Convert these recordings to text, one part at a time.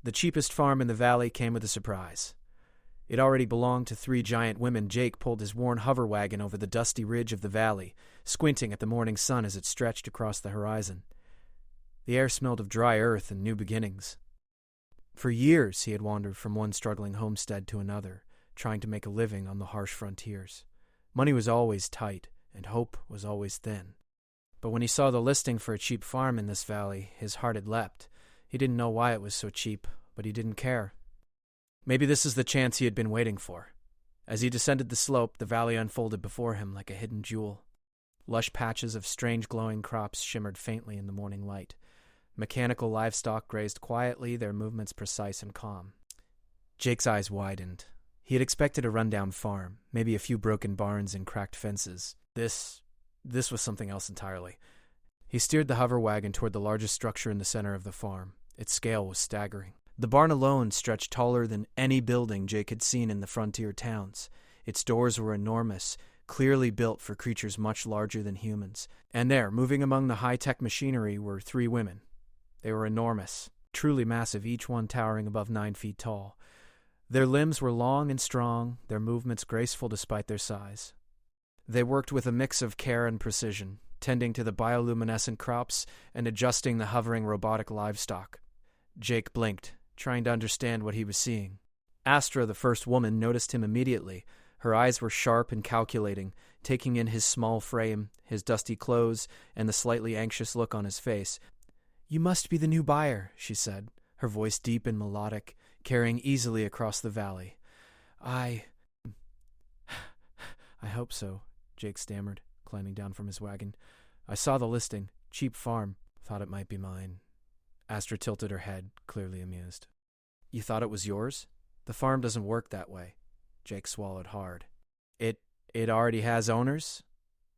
The cheapest farm in the valley came with a surprise. It already belonged to 3 giant women. Jake pulled his worn hover wagon over the dusty ridge of the valley, squinting at the morning sun as it stretched across the horizon. The air smelled of dry earth and new beginnings. For years he had wandered from one struggling homestead to another, trying to make a living on the harsh frontiers. Money was always tight, and hope was always thin. But when he saw the listing for a cheap farm in this valley, his heart had leapt. He didn't know why it was so cheap, but he didn't care. Maybe this is the chance he had been waiting for. As he descended the slope, the valley unfolded before him like a hidden jewel. Lush patches of strange glowing crops shimmered faintly in the morning light. Mechanical livestock grazed quietly, their movements precise and calm. Jake's eyes widened. He had expected a rundown farm, maybe a few broken barns and cracked fences. This was something else entirely. He steered the hover wagon toward the largest structure in the center of the farm. Its scale was staggering. The barn alone stretched taller than any building Jake had seen in the frontier towns. Its doors were enormous, clearly built for creatures much larger than humans. And there, moving among the high-tech machinery, were 3 women. They were enormous, truly massive, each one towering above 9 feet tall. Their limbs were long and strong, their movements graceful despite their size. They worked with a mix of care and precision, tending to the bioluminescent crops and adjusting the hovering robotic livestock. Jake blinked, trying to understand what he was seeing. Astra, the first woman, noticed him immediately. Her eyes were sharp and calculating, taking in his small frame, his dusty clothes, and the slightly anxious look on his face. "You must be the new buyer," she said, her voice deep and melodic, carrying easily across the valley. I hope so," Jake stammered, climbing down from his wagon. "I saw the listing. Cheap farm. Thought it might be mine." Astra tilted her head, clearly amused. "You thought it was yours? The farm doesn't work that way." Jake swallowed hard. It already has owners?"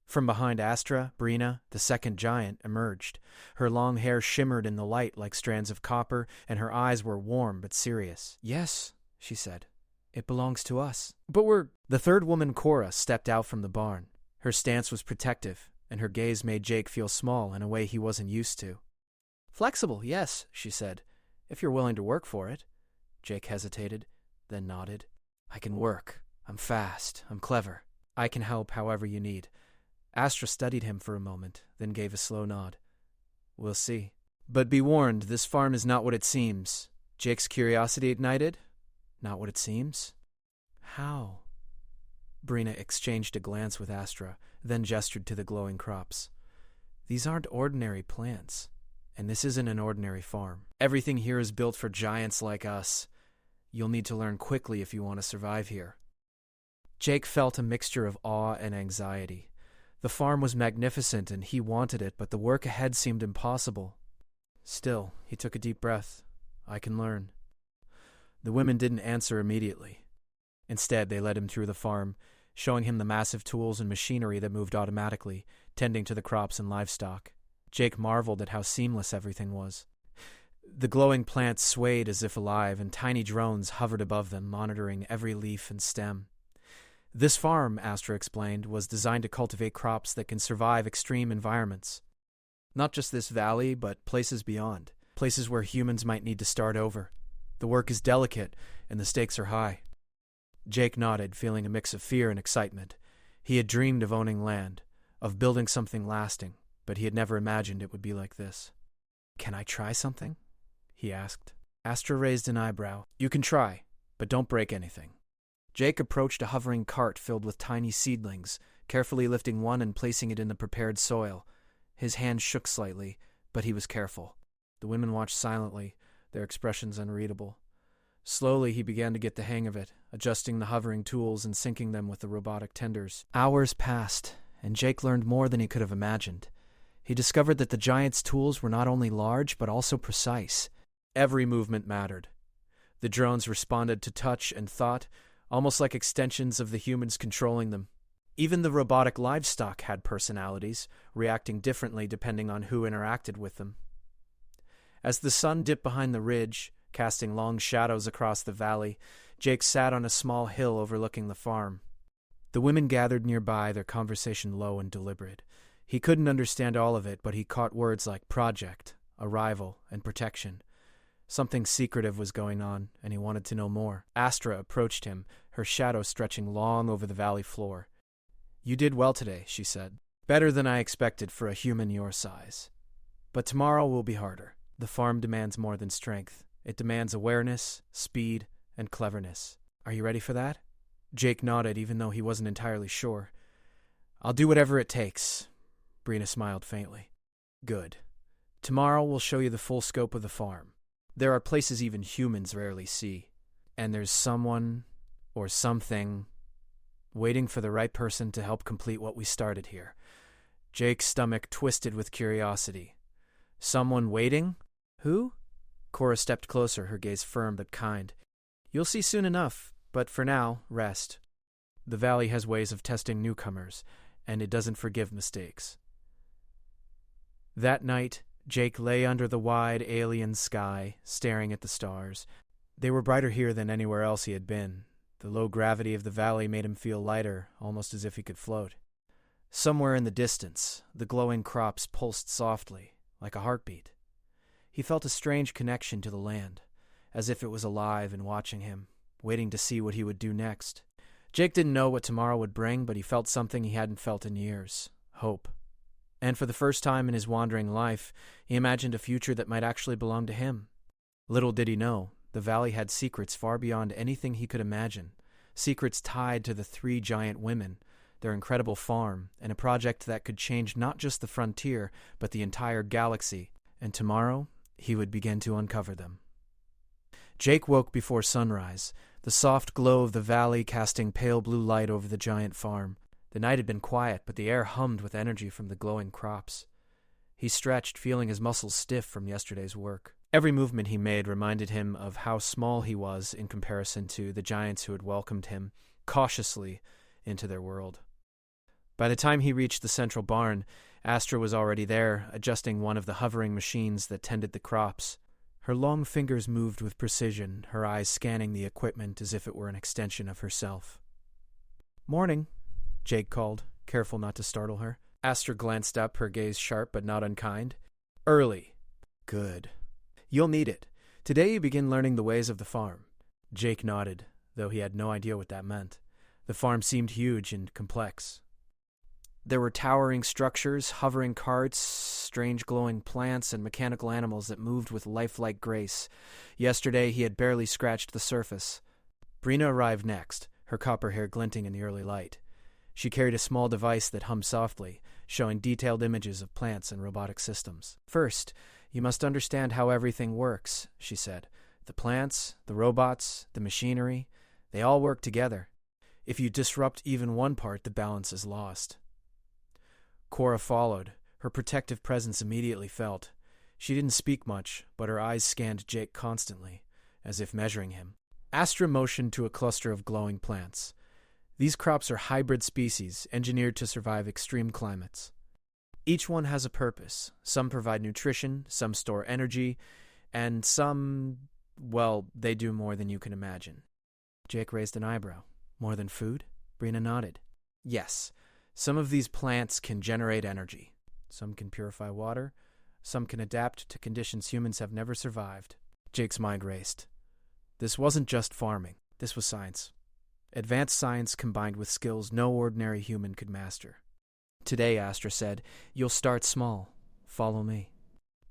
From behind Astra, Brina, the second giant, emerged. Her long hair shimmered in the light like strands of copper, and her eyes were warm but serious. "Yes," she said. "It belongs to us." "But we're—" The third woman, Cora, stepped out from the barn. Her stance was protective, and her gaze made Jake feel small in a way he wasn't used to. "Flexible, yes," she said, "if you're willing to work for it." Jake hesitated, then nodded. "I can work. I'm fast. I'm clever. I can help however you need." Astra studied him for a moment, then gave a slow nod. "We'll see. But be warned, this farm is not what it seems." Jake's curiosity ignited. "Not what it seems? How?" Brina exchanged a glance with Astra, then gestured to the glowing crops. "These aren't ordinary plants. And this isn't an ordinary farm. Everything here is built for giants like us. You'll need to learn quickly if you want to survive here." Jake felt a mixture of awe and anxiety. The farm was magnificent and he wanted it, but the work ahead seemed impossible. Still, he took a deep breath. "I can learn." The women didn't answer immediately. Instead, they led him through the farm, showing him the massive tools and machinery that moved automatically, tending to the crops and livestock. Jake marveled at how seamless everything was. The glowing plants swayed as if alive, and tiny drones hovered above them, monitoring every leaf and stem. This farm, Astra explained, was designed to cultivate crops that can survive extreme environments. Not just this valley, but places beyond, places where humans might need to start over. The work is delicate, and the stakes are high. Jake nodded, feeling a mix of fear and excitement. He had dreamed of owning land, of building something lasting, but he had never imagined it would be like this. "Can I try something?" he asked. Astra raised an eyebrow. "You can try, but don't break anything." Jake approached a hovering cart filled with tiny seedlings, carefully lifting one and placing it in the prepared soil. His hand shook slightly, but he was careful. The women watched silently, their expressions unreadable. Slowly he began to get the hang of it, adjusting the hovering tools and syncing them with the robotic tenders. Hours passed, and Jake learned more than he could have imagined. He discovered that the giant's tools were not only large, but also precise. Every movement mattered. The drones responded to touch and thought, almost like extensions of the humans controlling them. Even the robotic livestock had personalities, reacting differently depending on who interacted with them. As the sun dipped behind the ridge, casting long shadows across the valley, Jake sat on a small hill overlooking the farm. The women gathered nearby, their conversation low and deliberate. He couldn't understand all of it, but he caught words like project, arrival, and protection. Something secretive was going on, and he wanted to know more. Astra approached him, her shadow stretching long over the valley floor. "You did well today," she said. "Better than I expected for a human your size. But tomorrow will be harder. The farm demands more than strength. It demands awareness, speed, and cleverness. Are you ready for that?" Jake nodded, even though he wasn't entirely sure. "I'll do whatever it takes." Brina smiled faintly. "Good. Tomorrow we'll show you the full scope of the farm. There are places even humans rarely see. And there's someone, or something, waiting for the right person to help complete what we started here." Jake's stomach twisted with curiosity. "Someone waiting? Who?" Cora stepped closer, her gaze firm but kind. "You'll see soon enough, but for now, rest. The valley has ways of testing newcomers, and it doesn't forgive mistakes." That night, Jake lay under the wide alien sky, staring at the stars. They were brighter here than anywhere else he had been. The low gravity of the valley made him feel lighter, almost as if he could float. Somewhere in the distance, the glowing crops pulsed softly, like a heartbeat. He felt a strange connection to the land, as if it was alive and watching him, waiting to see what he would do next. Jake didn't know what tomorrow would bring, but he felt something he hadn't felt in years: hope. And for the first time in his wandering life, he imagined a future that might actually belong to him. Little did he know, the valley had secrets far beyond anything he could imagine, secrets tied to the 3 giant women, their incredible farm, and a project that could change not just the frontier, but the entire galaxy, and tomorrow he would begin to uncover them. Jake woke before sunrise, the soft glow of the valley casting pale blue light over the giant farm. The night had been quiet, but the air hummed with energy from the glowing crops. He stretched, feeling his muscles stiff from yesterday's work. Every movement he made reminded him of how small he was in comparison to the giants who had welcomed him cautiously into their world. By the time he reached the central barn, Astra was already there, adjusting one of the hovering machines that tended the crops. Her long fingers moved with precision, her eyes scanning the equipment as if it were an extension of herself. "Morning," Jake called, careful not to startle her. Astra glanced up, her gaze sharp but not unkind. "Early." "Good. You'll need it. Today you begin learning the ways of the farm." Jake nodded, though he had no idea what that meant. The farm seemed huge and complex. There were towering structures, hovering carts, strange glowing plants, and mechanical animals that moved with lifelike grace. Yesterday he had barely scratched the surface. Brina arrived next, her copper hair glinting in the early light. She carried a small device that hummed softly, showing detailed images of plants and robotic systems. "First, you must understand how everything works," she said. "The plants, the robots, the machinery, they all work together. If you disrupt even one part, the balance is lost." Cora followed, her protective presence immediately felt. She didn't speak much, but her eyes scanned Jake constantly, as if measuring him. Astra motioned to a cluster of glowing plants. These crops are hybrid species, engineered to survive extreme climates. Each one has a purpose. Some provide nutrition, some store energy, and some, well, they do more than you can imagine. Jake raised an eyebrow. "More than food?" Brina nodded. "Yes. Some of these plants can generate energy. Some can purify water. Some can adapt to conditions humans have never survived." Jake's mind raced. This wasn't just farming. This was science. Advanced science combined with skills no ordinary human could master. "Today," Astra said, "you'll start small. Follow me."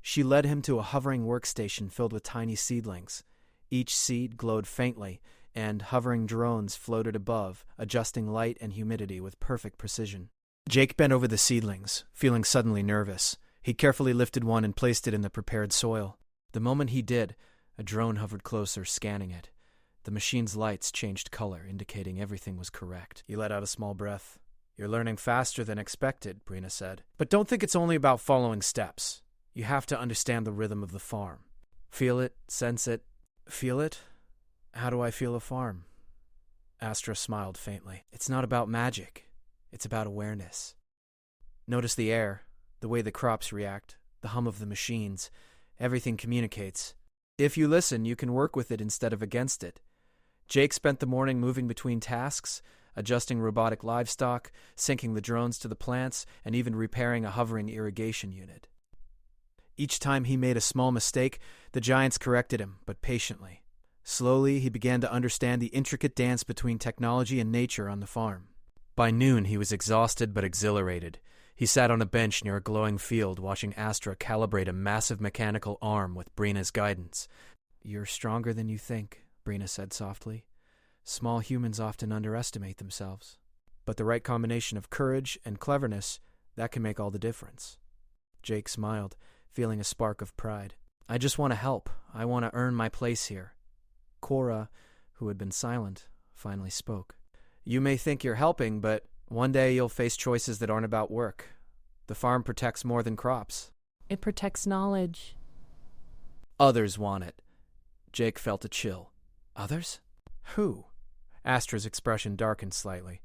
She led him to a hovering workstation filled with tiny seedlings. Each seed glowed faintly, and hovering drones floated above, adjusting light and humidity with perfect precision. Jake bent over the seedlings, feeling suddenly nervous. He carefully lifted one and placed it in the prepared soil. The moment he did, a drone hovered closer, scanning it. The machine's lights changed color, indicating everything was correct. He let out a small breath. "You're learning faster than expected," Brina said. "But don't think it's only about following steps. You have to understand the rhythm of the farm. Feel it, sense it." "Feel it? How do I feel a farm?" Astra smiled faintly. "It's not about magic. It's about awareness. Notice the air, the way the crops react, the hum of the machines. Everything communicates. If you listen, you can work with it instead of against it." Jake spent the morning moving between tasks, adjusting robotic livestock, syncing the drones to the plants, and even repairing a hovering irrigation unit. Each time he made a small mistake, the giants corrected him, but patiently. Slowly, he began to understand the intricate dance between technology and nature on the farm. By noon, he was exhausted but exhilarated. He sat on a bench near a glowing field, watching Astra calibrate a massive mechanical arm with Brina's guidance. "You're stronger than you think," Brina said softly. "Small humans often underestimate themselves. But the right combination of courage and cleverness, that can make all the difference." Jake smiled, feeling a spark of pride. "I just want to help. I want to earn my place here." Cora, who had been silent, finally spoke. "You may think you're helping, but one day you'll face choices that aren't about work. The farm protects more than crops." "It protects knowledge." "Others want it." Jake felt a chill. "Others? Who?" Astra's expression darkened slightly.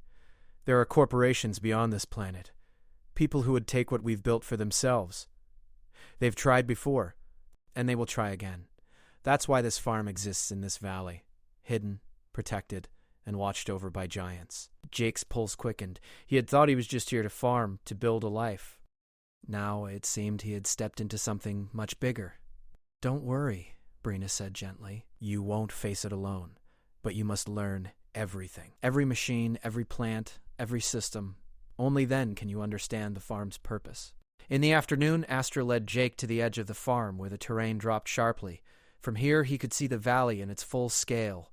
"There are corporations beyond this planet. People who would take what we've built for themselves. They've tried before, and they will try again. That's why this farm exists in this valley, hidden, protected, and watched over by giants." Jake's pulse quickened. He had thought he was just here to farm, to build a life. Now it seemed he had stepped into something much bigger. "Don't worry," Brina said gently. "You won't face it alone, but you must learn everything. Every machine, every plant, every system. Only then can you understand the farm's purpose." In the afternoon, Astra led Jake to the edge of the farm where the terrain dropped sharply. From here, he could see the valley in its full scale.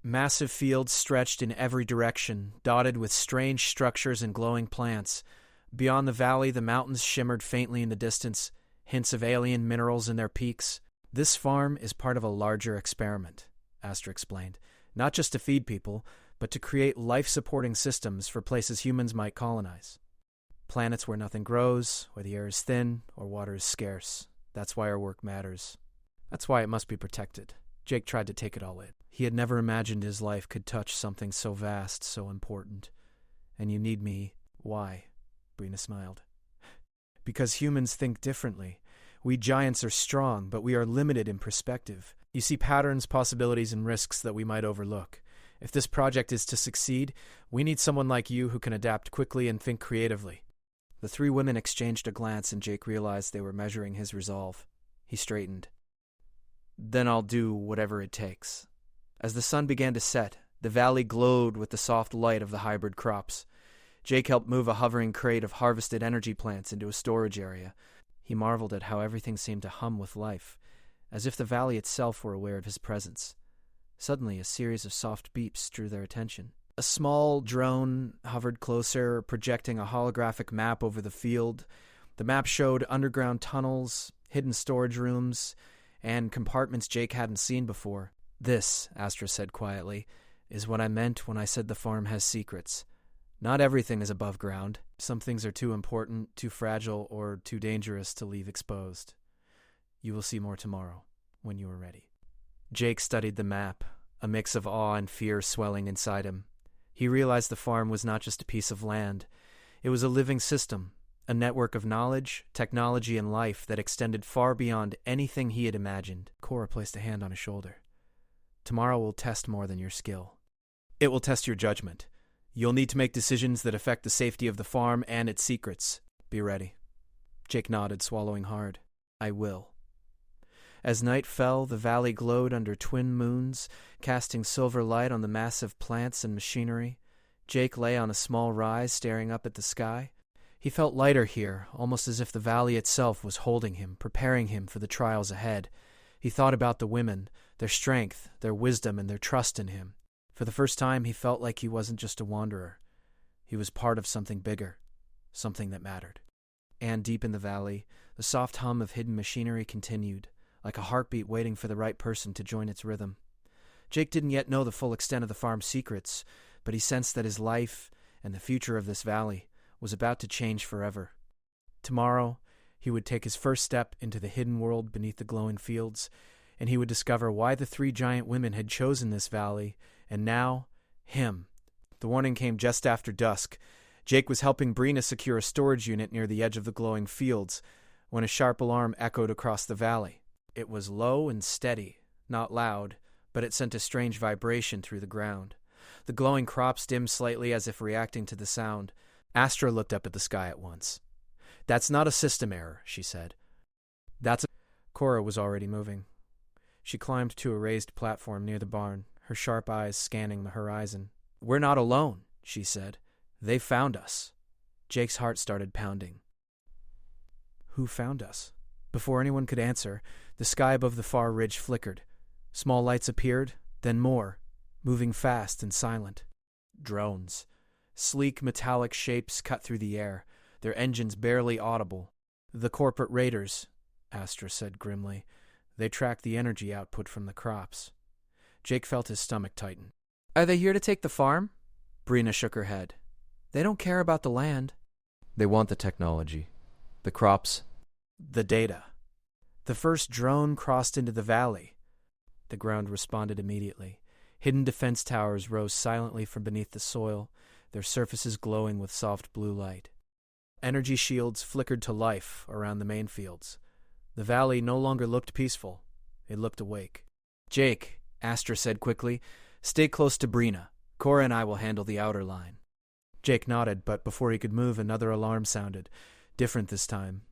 Massive fields stretched in every direction, dotted with strange structures and glowing plants. Beyond the valley, the mountains shimmered faintly in the distance, hints of alien minerals in their peaks. "This farm is part of a larger experiment," Astra explained. "Not just to feed people, but to create life-supporting systems for places humans might colonize. Planets where nothing grows, where the air is thin, or water is scarce. That's why our work matters. That's why it must be protected." Jake tried to take it all in. He had never imagined his life could touch something so vast, so important. "And you need me. Why?" Brina smiled. "Because humans think differently. We giants are strong, but we are limited in perspective. You see patterns, possibilities, and risks that we might overlook. If this project is to succeed, we need someone like you who can adapt quickly and think creatively." The three women exchanged a glance, and Jake realized they were measuring his resolve. He straightened. "Then I'll do whatever it takes." As the sun began to set, the valley glowed with the soft light of the hybrid crops. Jake helped move a hovering crate of harvested energy plants into a storage area. He marveled at how everything seemed to hum with life, as if the valley itself were aware of his presence. Suddenly, a series of soft beeps drew their attention. A small drone hovered closer, projecting a holographic map over the field. The map showed underground tunnels, hidden storage rooms, and compartments Jake hadn't seen before. "This," Astra said quietly, "is what I meant when I said the farm has secrets. Not everything is above ground. Some things are too important, too fragile, or too dangerous to leave exposed. You will see more tomorrow, when you are ready." Jake studied the map, a mix of awe and fear swelling inside him. He realized the farm was not just a piece of land. It was a living system, a network of knowledge, technology, and life that extended far beyond anything he had imagined. Cora placed a hand on his shoulder. "Tomorrow will test more than your skill. It will test your judgment. You'll need to make decisions that affect the safety of the farm and its secrets. Be ready." Jake nodded, swallowing hard. "I will." As night fell, the valley glowed under twin moons, casting silver light on the massive plants and machinery. Jake lay on a small rise, staring up at the sky. He felt lighter here, almost as if the valley itself was holding him, preparing him for the trials ahead. He thought about the women, their strength, their wisdom, and their trust in him. For the first time, he felt like he wasn't just a wanderer. He was part of something bigger, something that mattered. And deep in the valley, the soft hum of hidden machinery continued, like a heartbeat waiting for the right person to join its rhythm. Jake didn't yet know the full extent of the farm's secrets, but he sensed that his life and the future of this valley was about to change forever. Tomorrow, he would take his first step into the hidden world beneath the glowing fields, and he would discover why the three giant women had chosen this valley, and now, him. The warning came just after dusk. Jake was helping Brina secure a storage unit near the edge of the glowing fields when a sharp alarm echoed across the valley. It was low and steady, not loud, but it sent a strange vibration through the ground. The glowing crops dimmed slightly as if reacting to the sound. Astra looked up at the sky at once. "That's not a system error," she said. Cora was already moving. She climbed to a raised platform near the barn, her sharp eyes scanning the horizon. "We're not alone," she said. "They found us." Jake's heart started pounding. Who found us? Before anyone could answer, the sky above the far ridge flickered. Small lights appeared, then more, moving fast and silent. Drones. Sleek metallic shapes cut through the air, their engines barely audible. "The corporate raiders," Astra said grimly. "They track the energy output from the crops." Jake felt his stomach tighten. "Are they here to take the farm?" Brina shook her head. "They don't care about the land." They want the technology. The crops. The data. The first drone crossed into the valley. The ground responded immediately. Hidden defense towers rose silently from beneath the soil, their surfaces glowing with soft blue light. Energy shields flickered to life around the main fields. The valley no longer looked peaceful. It looked awake. "Jake," Astra said quickly, "stay close to Brina. Cora and I will handle the outer line." Jake nodded, but before he could move, another alarm sounded, different this time.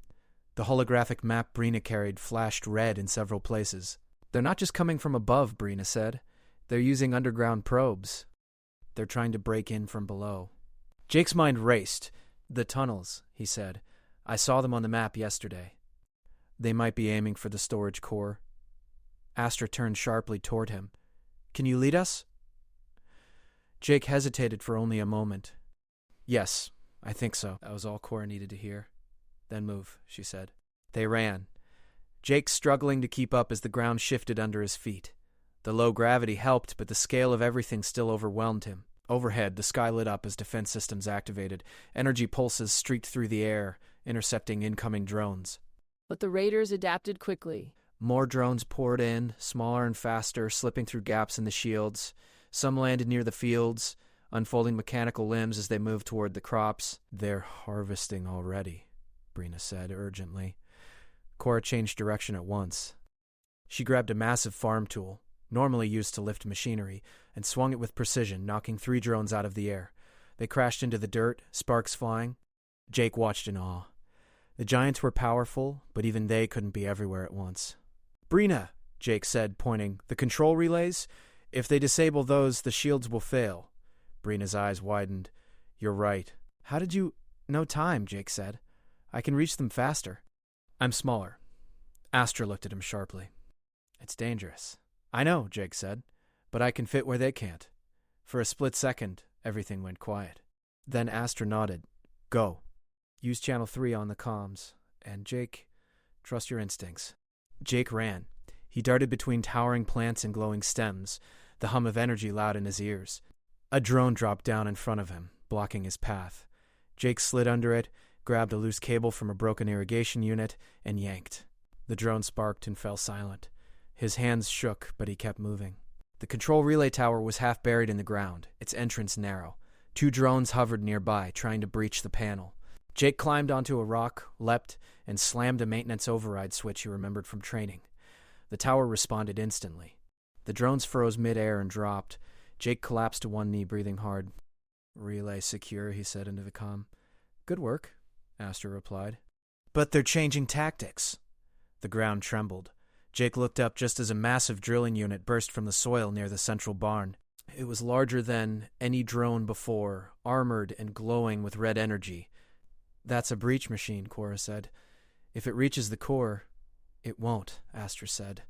The holographic map Brina carried flashed red in several places. "They're not just coming from above," Brina said. "They're using underground probes. They're trying to break in from below." Jake's mind raced. "The tunnels," he said. "I saw them on the map yesterday. They might be aiming for the storage core." Astra turned sharply toward him. "Can you lead us?" Jake hesitated for only a moment. "Yes, I think so." That was all Cora needed to hear. "Then move," she said. They ran. Jake struggling to keep up as the ground shifted under his feet. The low gravity helped, but the scale of everything still overwhelmed him. Overhead, the sky lit up as defense systems activated. Energy pulses streaked through the air, intercepting incoming drones. But the raiders adapted quickly. More drones poured in, smaller and faster, slipping through gaps in the shields. Some landed near the fields, unfolding mechanical limbs as they moved toward the crops. "They're harvesting already," Brina said urgently. Cora changed direction at once. She grabbed a massive farm tool, normally used to lift machinery, and swung it with precision, knocking 3 drones out of the air. They crashed into the dirt, sparks flying. Jake watched in awe. The giants were powerful, but even they couldn't be everywhere at once. "Brina," Jake said, pointing, "the control relays? If they disable those, the shields will fail." Brina's eyes widened. "You're right." "How did you—" "No time," Jake said. "I can reach them faster." "I'm smaller." Astra looked at him sharply. "It's dangerous." "I know," Jake said, "but I can fit where they can't." For a split second, everything went quiet. Then Astra nodded. "Go. Use Channel 3 on the comms. And Jake, trust your instincts." Jake ran. He darted between towering plants and glowing stems, the hum of energy loud in his ears. A drone dropped down in front of him, blocking his path. Jake slid under it, grabbed a loose cable from a broken irrigation unit, and yanked. The drone sparked and fell silent. His hands shook, but he kept moving. The control relay tower was half buried in the ground, its entrance narrow. 2 drones hovered nearby, trying to breach the panel. Jake climbed onto a rock, leapt, and slammed a maintenance override switch he remembered from training. The tower responded instantly. The drones froze mid-air and dropped. Jake collapsed to one knee, breathing hard. "Relay secure," he said into the comm. "Good work," Astra replied. "But they're changing tactics." The ground trembled. Jake looked up just as a massive drilling unit burst from the soil near the central barn. It was larger than any drone before, armored and glowing with red energy. "That's a breach machine," Cora said. "If it reaches the core—" "It won't," Astra said.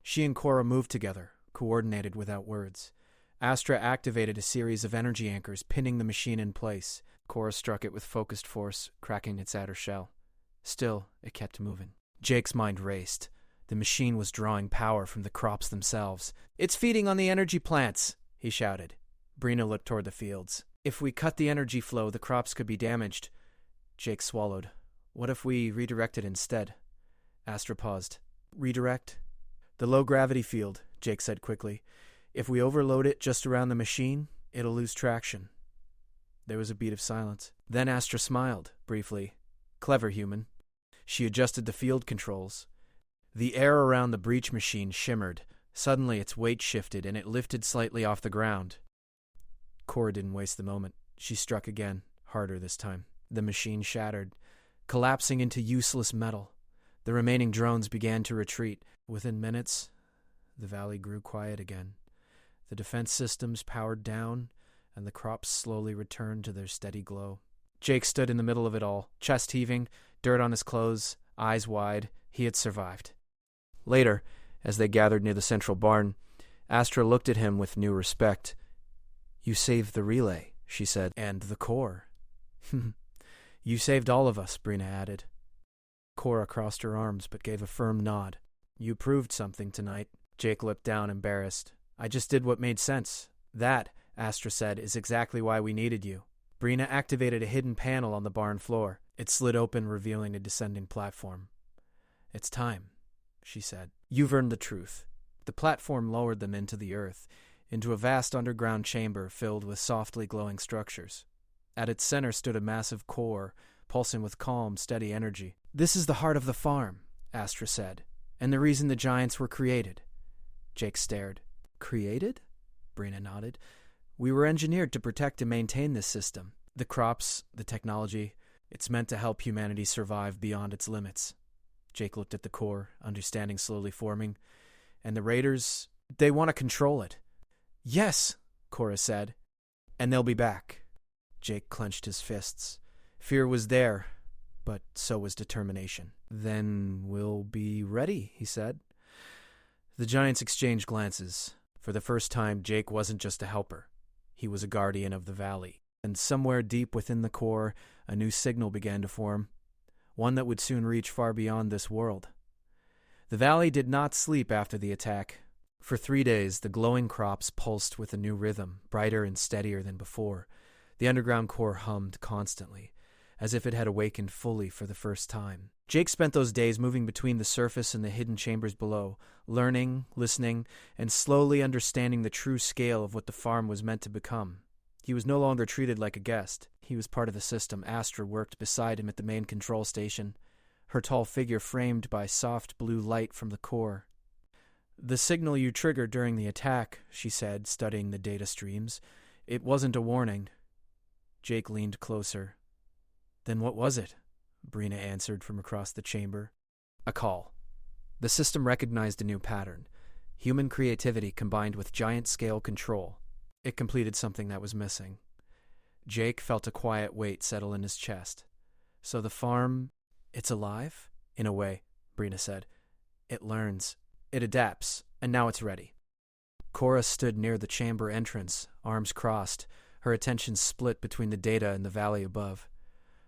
She and Cora moved together, coordinated without words. Astra activated a series of energy anchors, pinning the machine in place. Cora struck it with focused force, cracking its outer shell. Still, it kept moving. Jake's mind raced. The machine was drawing power from the crops themselves. "It's feeding on the energy plants," he shouted. Brina looked toward the fields. "If we cut the energy flow, the crops could be damaged." Jake swallowed. "What if we redirect it instead?" Astra paused. "Redirect?" "The low-gravity field," Jake said quickly. "If we overload it just around the machine, it'll lose traction." There was a beat of silence. Then Astra smiled, briefly. "Clever human." She adjusted the field controls. The air around the breach machine shimmered. Suddenly its weight shifted, and it lifted slightly off the ground. Cora didn't waste the moment. She struck again, harder this time. The machine shattered, collapsing into useless metal. The remaining drones began to retreat. Within minutes, the valley grew quiet again. The defense systems powered down, and the crops slowly returned to their steady glow. Jake stood in the middle of it all, chest heaving, dirt on his clothes, eyes wide. He had survived. Later, as they gathered near the central barn, Astra looked at him with new respect. "You saved the relay," she said, "and the core." "You saved all of us," Brina added. Cora crossed her arms but gave a firm nod. "You proved something tonight." Jake looked down, embarrassed. "I just did what made sense." "That," Astra said, "is exactly why we needed you." Brina activated a hidden panel on the barn floor. It slid open, revealing a descending platform. "It's time," she said. "You've earned the truth." The platform lowered them into the earth, into a vast underground chamber filled with softly glowing structures. At its center stood a massive core, pulsing with calm, steady energy. "This is the heart of the farm," Astra said, "and the reason the giants were created." Jake stared. "Created?" Brina nodded. "We were engineered to protect and maintain this system. The crops, the technology, it's meant to help humanity survive beyond its limits." Jake looked at the core, understanding slowly forming. "And the raiders, they want to control it." "Yes," Cora said. "And they'll be back." Jake clenched his fists. Fear was there, but so was determination. "Then we'll be ready," he said. The giants exchanged glances. For the first time, Jake wasn't just a helper. He was a guardian of the valley. And somewhere deep within the core, a new signal began to form, one that would soon reach far beyond this world. The valley did not sleep after the attack. For 3 days, the glowing crops pulsed with a new rhythm, brighter and steadier than before. The underground core hummed constantly, as if it had awakened fully for the first time. Jake spent those days moving between the surface and the hidden chambers below, learning, listening, and slowly understanding the true scale of what the farm was meant to become. He was no longer treated like a guest. He was part of the system. Astra worked beside him at the main control station, her tall figure framed by soft blue light from the core. "The signal you triggered during the attack," she said, studying the data streams. "It wasn't a warning." Jake leaned closer. "Then what was it?" Brina answered from across the chamber. "A call." The system recognized a new pattern. Human creativity combined with giant-scale control. It completed something that was missing. Jake felt a quiet weight settle in his chest. "So the farm, it's alive?" "In a way," Brina said. "It learns. It adapts. And now it's ready." Cora stood near the chamber entrance, arms crossed, her attention split between the data and the valley above.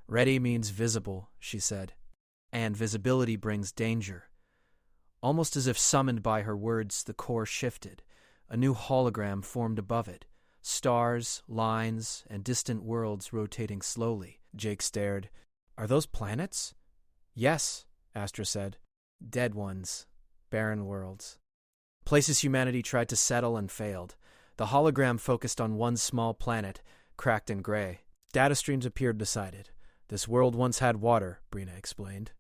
"Ready means visible," she said. "And visibility brings danger." Almost as if summoned by her words, the core shifted. A new hologram formed above it. Stars, lines, and distant worlds rotating slowly. Jake stared. "Are those planets?" "Yes," Astra said. "Dead ones. Barren worlds. Places humanity tried to settle and failed. The hologram focused on one small planet, cracked and gray. Data streams appeared beside it. "This world once had water," Brina explained.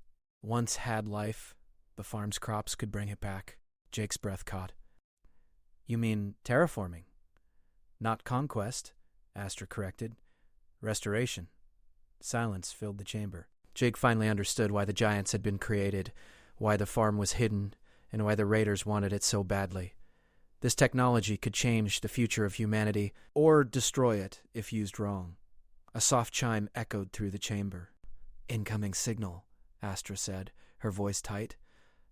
"Once had life. The farm's crops could bring it back." Jake's breath caught. "You mean terraforming?" "Not conquest," Astra corrected. "Restoration." Silence filled the chamber. Jake finally understood why the giants had been created, why the farm was hidden, and why the raiders wanted it so badly. This technology could change the future of humanity, or destroy it if used wrong. A soft chime echoed through the chamber. "Incoming signal," Astra said, her voice tight.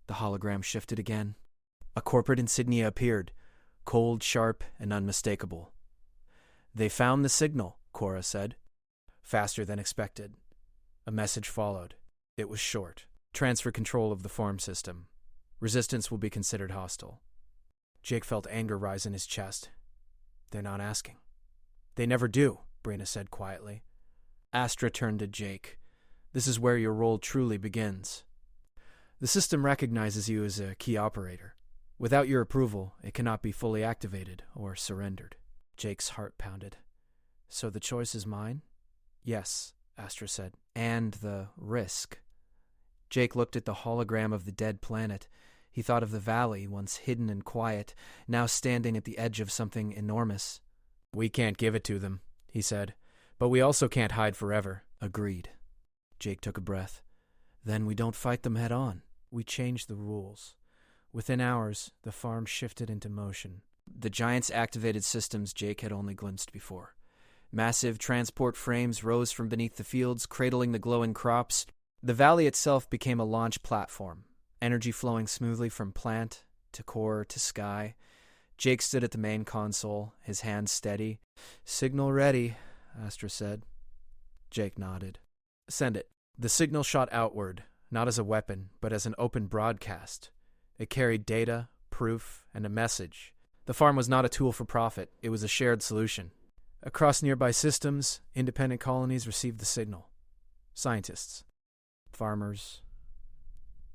The hologram shifted again. A corporate insignia appeared, cold, sharp, and unmistakable. "They found the signal," Cora said. Faster than expected. A message followed. It was short. "Transfer control of the farm system. Resistance will be considered hostile." Jake felt anger rise in his chest. "They're not asking." "They never do," Brina said quietly. Astra turned to Jake. "This is where your role truly begins. The system recognizes you as a key operator. Without your approval, it cannot be fully activated or surrendered." Jake's heart pounded. "So the choice is mine?" "Yes," Astra said. "And the risk." Jake looked at the hologram of the dead planet. He thought of the valley, once hidden and quiet, now standing at the edge of something enormous. "We can't give it to them," he said. "But we also can't hide forever." "Agreed." Jake took a breath. "Then we don't fight them head on." We changed the rules. Within hours, the farm shifted into motion. The giants activated systems Jake had only glimpsed before. Massive transport frames rose from beneath the fields, cradling the glowing crops. The valley itself became a launch platform, energy flowing smoothly from plant to core to sky. Jake stood at the main console, his hands steady. "Signal ready," Astra said. Jake nodded. "Send it." The signal shot outward, not as a weapon, but as an open broadcast. It carried data, proof, and a message. The farm was not a tool for profit. It was a shared solution. Across nearby systems, independent colonies received the signal. Scientists, farmers,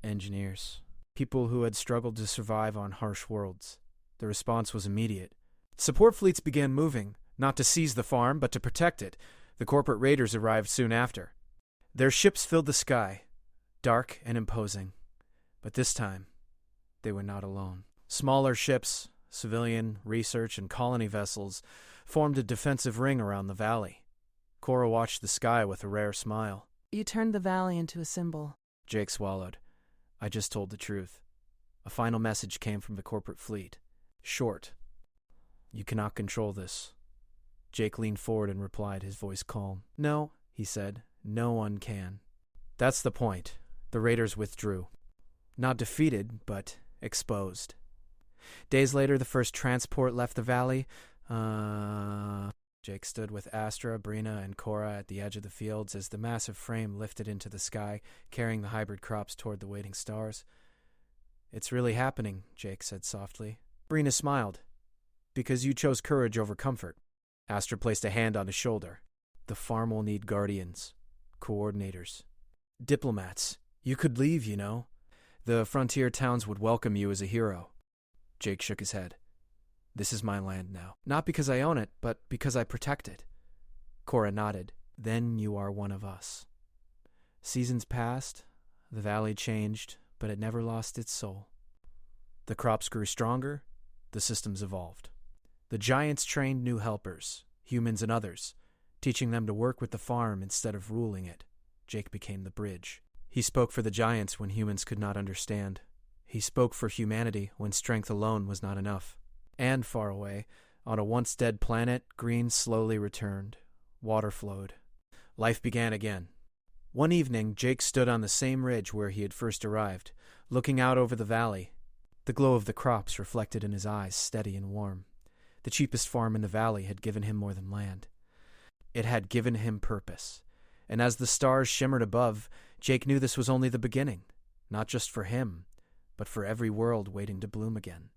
engineers, people who had struggled to survive on harsh worlds. The response was immediate. Support fleets began moving, not to seize the farm, but to protect it. The corporate raiders arrived soon after. Their ships filled the sky, dark and imposing. But this time, they were not alone. Smaller ships, civilian, research, and colony vessels formed a defensive ring around the valley. Cora watched the sky with a rare smile. You turned the valley into a symbol. Jake swallowed. I just told the truth. A final message came from the corporate fleet. Short. You cannot control this. Jake leaned forward and replied, his voice calm. No, he said. No one can. That's the point. The raiders withdrew. Not defeated, but exposed. Days later, the first transport left the valley. Jake stood with Astra, Brina, and Cora at the edge of the fields as the massive frame lifted into the sky, carrying the hybrid crops toward the waiting stars. It's really happening, Jake said softly. Brina smiled. Because you chose courage over comfort. Astra placed a hand on his shoulder. The farm will need guardians, coordinators, diplomats. You could leave, you know. The frontier towns would welcome you as a hero. Jake shook his head. This is my land now. Not because I own it, but because I protect it. Cora nodded. Then you are one of us. Seasons passed, the valley changed, but it never lost its soul. The crops grew stronger, the systems evolved. The giants trained new helpers, humans and others, teaching them to work with the farm instead of ruling it. Jake became the bridge. He spoke for the giants when humans could not understand. He spoke for humanity when strength alone was not enough. And far away, on a once-dead planet, green slowly returned. Water flowed. Life began again. One evening, Jake stood on the same ridge where he had first arrived, looking out over the valley. The glow of the crops reflected in his eyes, steady and warm. The cheapest farm in the valley had given him more than land. It had given him purpose. And as the stars shimmered above, Jake knew this was only the beginning, not just for him, but for every world waiting to bloom again.